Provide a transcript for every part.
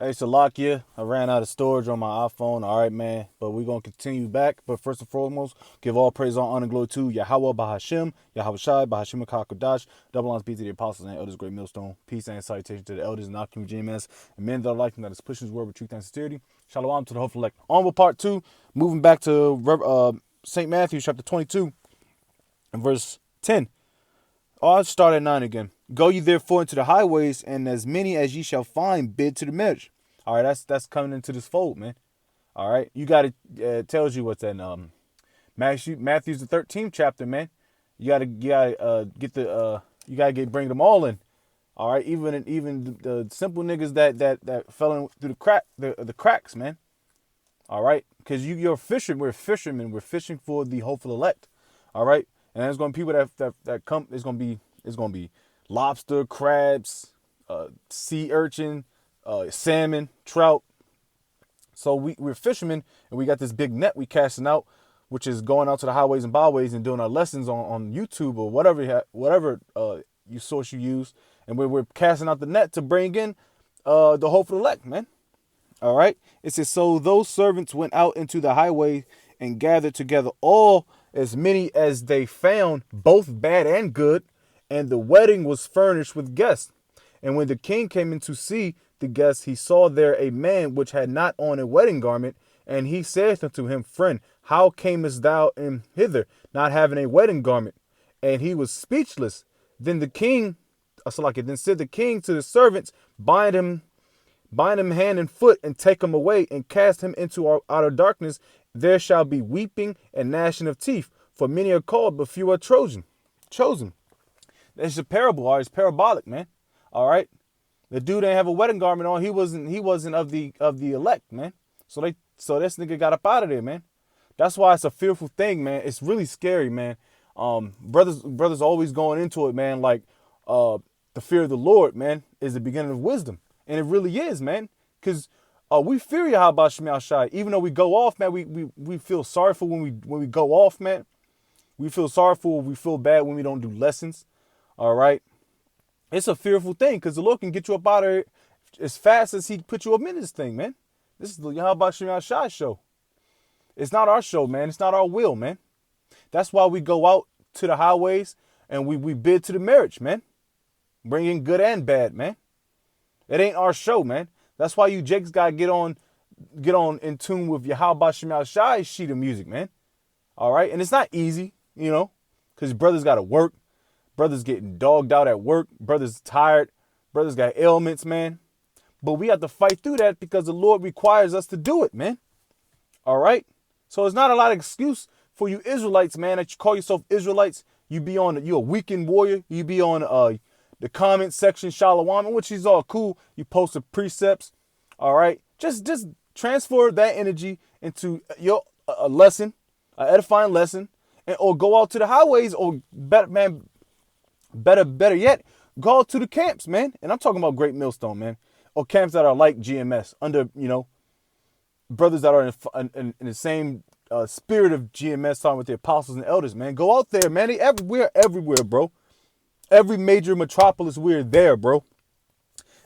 Hey, Salakia, I ran out of storage on my iPhone. All right, man. But we're going to continue back. But first and foremost, give all praise, all honor, and glory to Yahweh Bahashim, Yahweh Shai, Bahashim Kakodash. Double honors be to the apostles and elders, great millstone. Peace and salutation to the elders and Akim GMS. And men that are like them, that is pushing his word with truth and sincerity. Shalom to the hopeful elect. On with part 2, moving back to St. Matthew chapter 22 and verse 10. I'll start at 9 again. Go ye therefore into the highways, and as many as ye shall find, bid to the marriage. All right, that's coming into this fold, man. All right, you got it. Tells you what's in Matthew's the 13th chapter, man. You gotta bring them all in. All right, even the simple niggas that fell in through the cracks, man. All right, because you're a fisherman. We're fishermen. We're fishing for the hopeful elect. All right, and there's gonna be people that come. It's gonna be lobster, crabs, sea urchin, salmon, trout. So we're fishermen, and we got this big net we casting out, which is going out to the highways and byways and doing our lessons on YouTube or whatever you source you use, and we're casting out the net to bring in the hopeful elect, man. All right. It says, so those servants went out into the highway and gathered together all as many as they found, both bad and good, and the wedding was furnished with guests. And when the king came in to see the guests, he saw there a man which had not on a wedding garment, and he said unto him, Friend, how camest thou in hither, not having a wedding garment? And he was speechless. Then then said the king to the servants, Bind him hand and foot, and take him away, and cast him into outer darkness. There shall be weeping and gnashing of teeth, for many are called, but few are chosen. It's a parable, or it's parabolic, man. All right. The dude didn't have a wedding garment on. He wasn't of the elect, man. So this nigga got up out of there, man. That's why it's a fearful thing, man. It's really scary, man. Brothers always going into it, man, like the fear of the Lord, man, is the beginning of wisdom. And it really is, man. Because we fear Yahweh Shemel Shai. Even though we go off, man, we feel sorrowful when we go off, man. We feel sorrowful, we feel bad when we don't do lessons. All right. It's a fearful thing because the Lord can get you up out of it as fast as he put you up in this thing, man. This is the Yahweh Shemel Shai show. It's not our show, man. It's not our will, man. That's why we go out to the highways and we bid to the marriage, man. Bring in good and bad, man. It ain't our show, man. That's why you Jakes gotta get on in tune with Yahweh Shemel Shai's sheet of music, man. All right, and it's not easy, because brothers gotta work, brothers getting dogged out at work, brothers tired, brothers got ailments, man. But we have to fight through that because the Lord requires us to do it, man. All right, so it's not a lot of excuse for you Israelites, man, that you call yourself Israelites. You a weekend warrior. You be on the comment section, Shalom, which is all cool. You post the precepts. All right. Just transfer that energy into a lesson, an edifying lesson, or go out to the highways, or better yet, go out to the camps, man. And I'm talking about Great Millstone, man, or camps that are like GMS under, brothers that are in the same spirit of GMS, talking with the apostles and elders, man. Go out there, man. We're everywhere, bro. Every major metropolis, we're there, bro.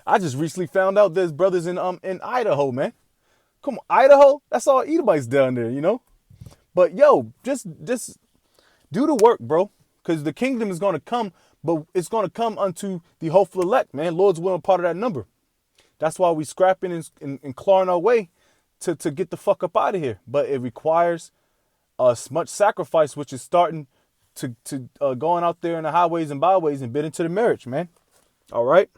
I just recently found out there's brothers in Idaho, man. Come on, Idaho? That's all Edomites down there, But yo, just do the work, bro. Because the kingdom is gonna come, but it's gonna come unto the hopeful elect, man. Lord's willing, part of that number. That's why we scrapping and clawing our way to get the fuck up out of here. But it requires us much sacrifice, which is starting to going out there in the highways and byways and bidding to the marriage, man. All right.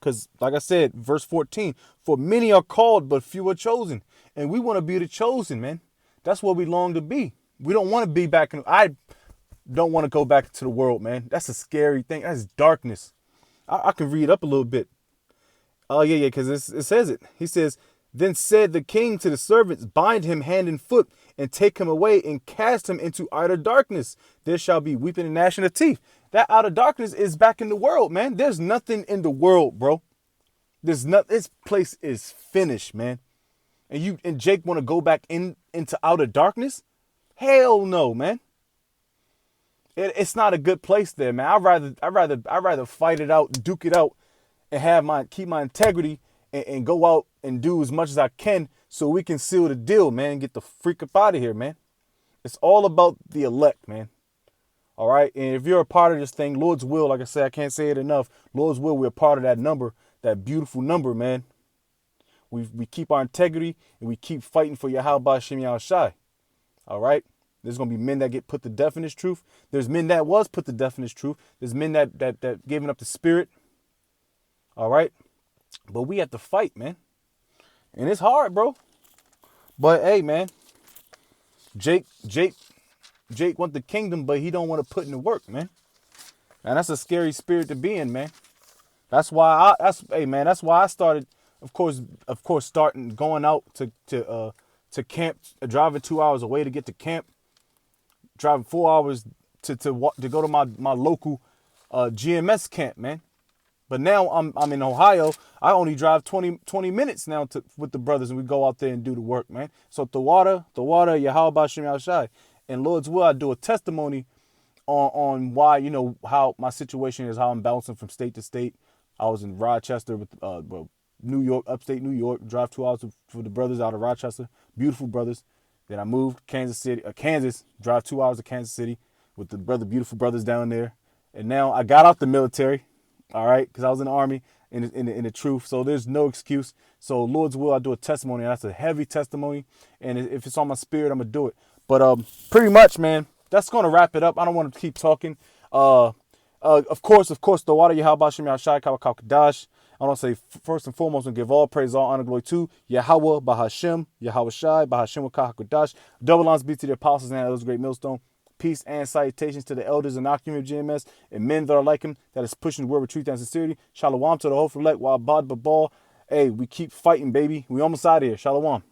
Because like I said, verse 14, for many are called, but few are chosen. And we want to be the chosen, man. That's what we long to be. We don't want to be I don't want to go back to the world, man. That's a scary thing. That's darkness. I can read up a little bit. Oh, yeah, because it says it. He says, then said the king to the servants, bind him hand and foot, and take him away and cast him into outer darkness. There shall be weeping and gnashing of teeth. That outer darkness is back in the world, man. There's nothing in the world, bro. This place is finished, man. And Jake want to go back into outer darkness? Hell no, man. It's not a good place there, man. I'd rather fight it out, duke it out, and keep my integrity and go out and do as much as I can so we can seal the deal, man, and get the freak up out of here, man. It's all about the elect, man. All right. And if you're a part of this thing, Lord's will, like I said, I can't say it enough. Lord's will, we're a part of that number, that beautiful number, man. We keep our integrity and we keep fighting for Yahweh Shem Shai. All right. There's gonna be men that get put to death in this truth. There's men that was put to death in this truth. There's men that giving up the spirit. All right. But we have to fight, man. And it's hard, bro. But hey, man, Jake want the kingdom, but he don't want to put in the work, man. And that's a scary spirit to be in, man. That's why that's why I started, of course, starting going out to camp, driving 2 hours away to get to camp, driving 4 hours to go to my local GMS camp, man. But now I'm in Ohio. I only drive 20 minutes now with the brothers, and we go out there and do the work, man. So the water, Yahweh Shem Shai. And Lord's will, I do a testimony on why, how my situation is, how I'm bouncing from state to state. I was in Rochester with New York, upstate New York, drive 2 hours for the brothers out of Rochester, beautiful brothers. Then I moved Kansas, drive 2 hours to Kansas City with the beautiful brothers down there. And now I got out the military, all right, because I was in the Army in the truth. So there's no excuse. So Lord's will, I do a testimony, and that's a heavy testimony. And if it's on my spirit, I'm gonna do it. But pretty much, man, that's gonna wrap it up. I don't want to keep talking. Of course, the water Yahweh Shem Yahshai Kawakal Kadash. I want to say first and foremost, and give all praise, all honor, glory to Yahweh Bahashem, Yahweh Shai, Bahashem Wakah Kadash. Double lines be to the apostles and those great millstone. Peace and salutations to the elders and occupant of GMS and men that are like him, that is pushing the word with truth and sincerity. Shalom to the whole elect, while Bad Babal. Hey, we keep fighting, baby. We almost out of here. Shalom.